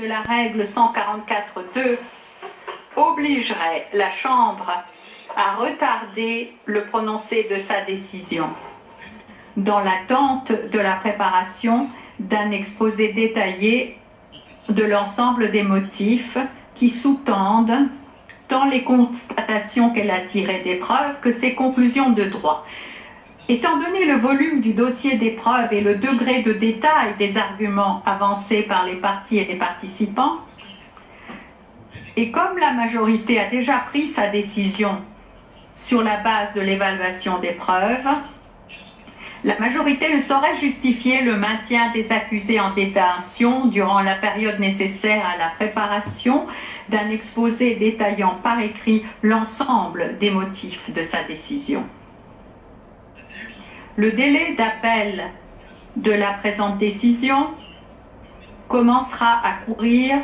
de la règle 144.2 obligerait la Chambre à retarder le prononcé de sa décision, dans l'attente de la préparation d'un exposé détaillé de l'ensemble des motifs qui sous-tendent tant les constatations qu'elle a tirées des preuves que ses conclusions de droit. Étant donné le volume du dossier des preuves et le degré de détail des arguments avancés par les parties et les participants, et comme la majorité a déjà pris sa décision sur la base de l'évaluation des preuves, la majorité ne saurait justifier le maintien des accusés en détention durant la période nécessaire à la préparation d'un exposé détaillant par écrit l'ensemble des motifs de sa décision. Le délai d'appel de la présente décision commencera à courir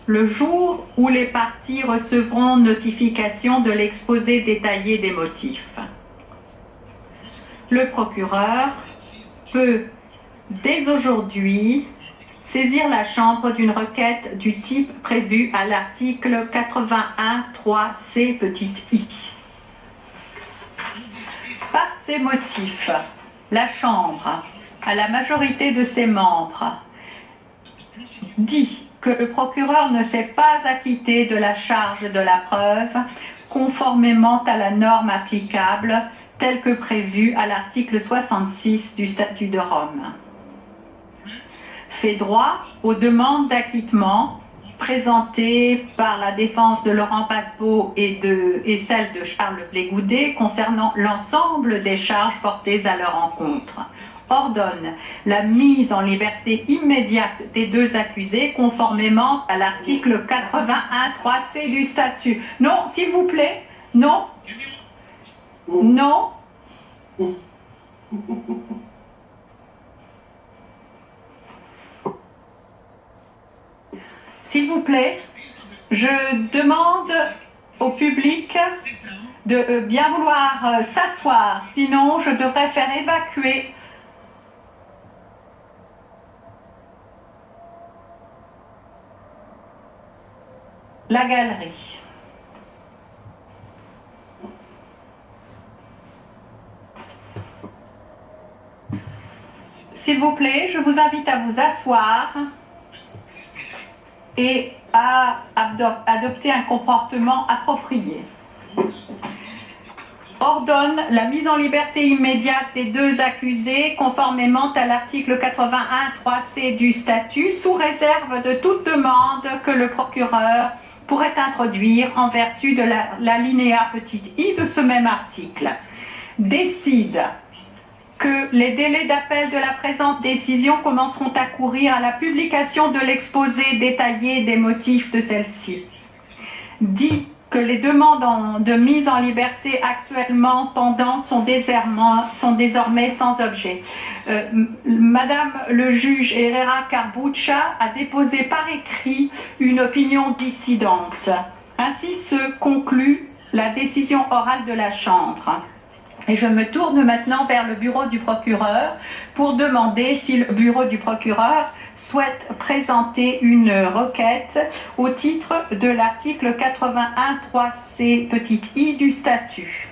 le jour où les parties recevront notification de l'exposé détaillé des motifs. Le procureur peut, dès aujourd'hui, saisir la Chambre d'une requête du type prévu à l'article 81.3c i. Par ces motifs, la Chambre, à la majorité de ses membres, dit que le procureur ne s'est pas acquitté de la charge de la preuve conformément à la norme applicable telle que prévue à l'article 66 du Statut de Rome. Fait droit aux demandes d'acquittement présentées par la défense de Laurent Gbagbo et celle de Charles Blé-Goudet concernant l'ensemble des charges portées à leur encontre. Ordonne la mise en liberté immédiate des deux accusés conformément à l'article 81.3c du statut. Non, s'il vous plaît, non. Non. S'il vous plaît, je demande au public de bien vouloir s'asseoir, sinon je devrais faire évacuer la galerie. S'il vous plaît, je vous invite à vous asseoir et à adopter un comportement approprié. Ordonne la mise en liberté immédiate des deux accusés conformément à l'article 81.3c du statut sous réserve de toute demande que le procureur pourrait introduire en vertu de l'alinéa i de ce même article. Décide que les délais d'appel de la présente décision commenceront à courir à la publication de l'exposé détaillé des motifs de celle-ci. Dit que les demandes de mise en liberté actuellement pendantes sont désormais sans objet. Madame le juge Herrera Carbuccia a déposé par écrit une opinion dissidente. Ainsi se conclut la décision orale de la Chambre. Et je me tourne maintenant vers le bureau du procureur pour demander si le bureau du procureur souhaite présenter une requête au titre de l'article 81.3c i du statut.